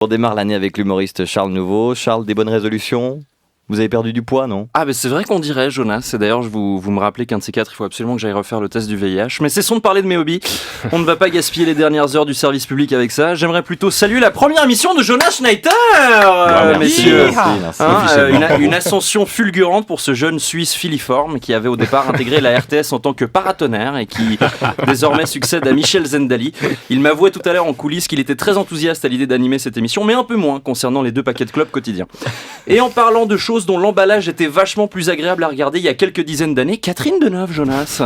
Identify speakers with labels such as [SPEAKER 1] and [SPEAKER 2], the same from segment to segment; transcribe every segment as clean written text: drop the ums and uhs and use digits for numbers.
[SPEAKER 1] On démarre l'année avec l'humoriste Charles Nouveau. Charles, des bonnes résolutions ? Vous avez perdu du poids, non ?
[SPEAKER 2] Ah mais c'est vrai qu'on dirait, Jonas, et d'ailleurs vous me rappelez qu'un de ces quatre, il faut absolument que j'aille refaire le test du VIH, mais cessons de parler de mes hobbies, on ne va pas gaspiller les dernières heures du service public avec ça, j'aimerais plutôt saluer la première émission de Jonas Schneider, messieurs. Merci. Une ascension fulgurante pour ce jeune Suisse filiforme qui avait au départ intégré la RTS en tant que paratonnerre et qui désormais succède à Michel Zendali. Il m'avouait tout à l'heure en coulisses qu'il était très enthousiaste à l'idée d'animer cette émission, mais un peu moins concernant les 2 paquets de clopes quotidiens. Et en parlant de choses dont l'emballage était vachement plus agréable à regarder il y a quelques dizaines d'années, Catherine Deneuve, Jonas.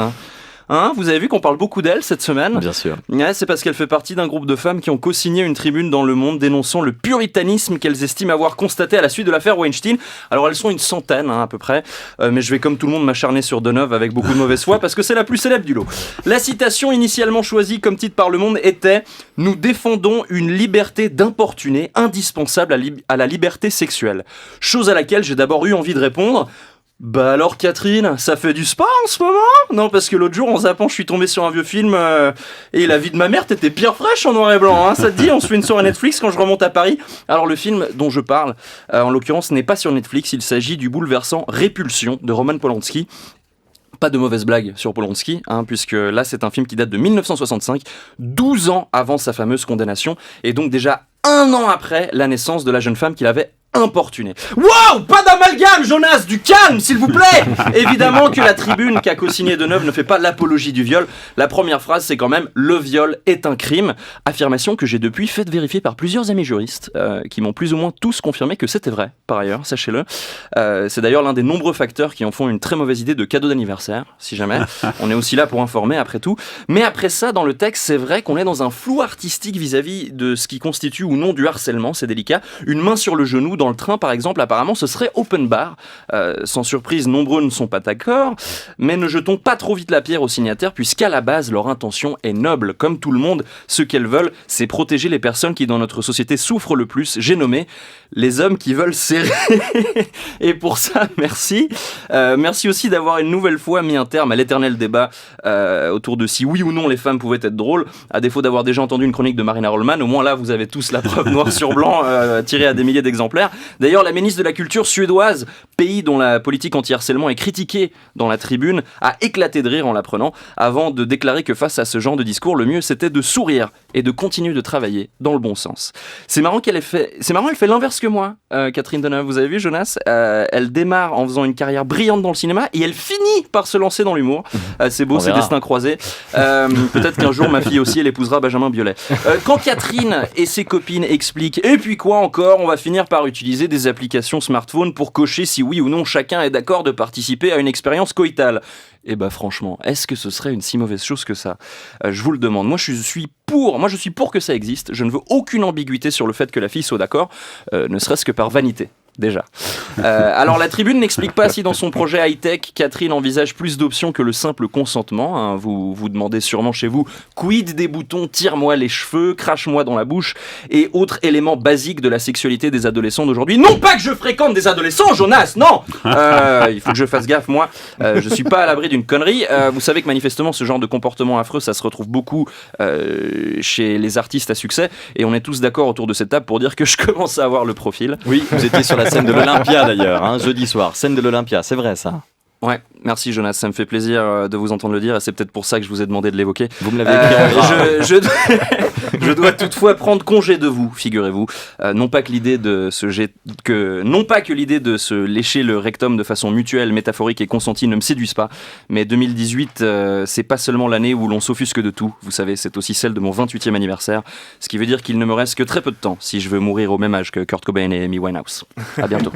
[SPEAKER 2] Vous avez vu qu'on parle beaucoup d'elle cette semaine ?
[SPEAKER 1] Bien sûr.
[SPEAKER 2] Ouais, c'est parce qu'elle fait partie d'un groupe de femmes qui ont co-signé une tribune dans Le Monde dénonçant le puritanisme qu'elles estiment avoir constaté à la suite de l'affaire Weinstein. Alors elles sont une centaine à peu près, mais je vais comme tout le monde m'acharner sur Deneuve avec beaucoup de mauvaise foi parce que c'est la plus célèbre du lot. La citation initialement choisie comme titre par Le Monde était « Nous défendons une liberté d'importuner indispensable à la liberté sexuelle ». Chose à laquelle j'ai d'abord eu envie de répondre « Bah alors Catherine, ça fait du spa en ce moment ? Non, parce que l'autre jour en zappant je suis tombé sur un vieux film et la vie de ma mère t'était pire fraîche en noir et blanc, hein, ça te dit ? On se fait une soirée Netflix quand je remonte à Paris. Alors le film dont je parle, en l'occurrence n'est pas sur Netflix, il s'agit du bouleversant Répulsion de Roman Polanski. Pas de mauvaise blague sur Polanski, puisque là c'est un film qui date de 1965, 12 ans avant sa fameuse condamnation, et donc déjà 1 an après la naissance de la jeune femme qu'il avait importuné. Wow, pas d'amalgame, Jonas, du calme, s'il vous plaît. Évidemment que la tribune qu'a co-signé Deneuve ne fait pas l'apologie du viol. La première phrase, c'est quand même « Le viol est un crime ». Affirmation que j'ai depuis fait vérifier par plusieurs amis juristes, qui m'ont plus ou moins tous confirmé que c'était vrai, par ailleurs, sachez-le. C'est d'ailleurs l'un des nombreux facteurs qui en font une très mauvaise idée de cadeau d'anniversaire, si jamais. On est aussi là pour informer, après tout. Mais après ça, dans le texte, c'est vrai qu'on est dans un flou artistique vis-à-vis de ce qui constitue ou non du harcèlement, c'est délicat. Une main sur le genou, dans le train par exemple, apparemment ce serait open bar. Sans surprise, nombreux ne sont pas d'accord, mais ne jetons pas trop vite la pierre aux signataires puisqu'à la base leur intention est noble. Comme tout le monde, ce qu'elles veulent, c'est protéger les personnes qui dans notre société souffrent le plus. J'ai nommé les hommes qui veulent serrer. Et pour ça, merci. Merci aussi d'avoir une nouvelle fois mis un terme à l'éternel débat autour de si oui ou non les femmes pouvaient être drôles. À défaut d'avoir déjà entendu une chronique de Marina Rollman, au moins là vous avez tous la preuve noir sur blanc tirée à des milliers d'exemplaires. D'ailleurs, la ministre de la Culture suédoise, pays dont la politique anti-harcèlement est critiquée dans la tribune, a éclaté de rire en l'apprenant, avant de déclarer que face à ce genre de discours, le mieux c'était de sourire et de continuer de travailler dans le bon sens. C'est marrant, elle fait l'inverse que moi, Catherine Deneuve. Vous avez vu, Jonas ? Elle démarre en faisant une carrière brillante dans le cinéma et elle finit par se lancer dans l'humour. C'est beau, c'est destin croisé. Peut-être qu'un jour, ma fille aussi, elle épousera Benjamin Biolay. Quand Catherine et ses copines expliquent « Et puis quoi encore ? On va finir par utiliser des applications smartphone pour cocher si oui ou non chacun est d'accord de participer à une expérience coïtale. » Eh ben franchement, est-ce que ce serait une si mauvaise chose que ça ? Je vous le demande. Moi je suis pour que ça existe. Je ne veux aucune ambiguïté sur le fait que la fille soit d'accord, ne serait-ce que par vanité. Déjà. Alors la tribune n'explique pas si dans son projet high-tech, Catherine envisage plus d'options que le simple consentement. Vous vous demandez sûrement chez vous, quid des boutons, tire-moi les cheveux, crache-moi dans la bouche et autres éléments basiques de la sexualité des adolescents d'aujourd'hui. Non pas que je fréquente des adolescents, Jonas, non. Il faut que je fasse gaffe, moi. Je suis pas à l'abri d'une connerie. Vous savez que manifestement ce genre de comportement affreux, ça se retrouve beaucoup chez les artistes à succès et on est tous d'accord autour de cette table pour dire que je commence à avoir le profil.
[SPEAKER 1] Oui, vous étiez sur la scène de l'Olympia d'ailleurs, jeudi soir, scène de l'Olympia, c'est vrai ça ?
[SPEAKER 2] Ouais, merci Jonas, ça me fait plaisir de vous entendre le dire et c'est peut-être pour ça que je vous ai demandé de l'évoquer.
[SPEAKER 1] Vous me l'avez écrit en gras.
[SPEAKER 2] Je dois toutefois prendre congé de vous, figurez-vous. Non pas que l'idée de se lécher le rectum de façon mutuelle, métaphorique et consentie ne me séduise pas, mais 2018, c'est pas seulement l'année où l'on s'offusque de tout. Vous savez, c'est aussi celle de mon 28e anniversaire, ce qui veut dire qu'il ne me reste que très peu de temps si je veux mourir au même âge que Kurt Cobain et Amy Winehouse. À bientôt.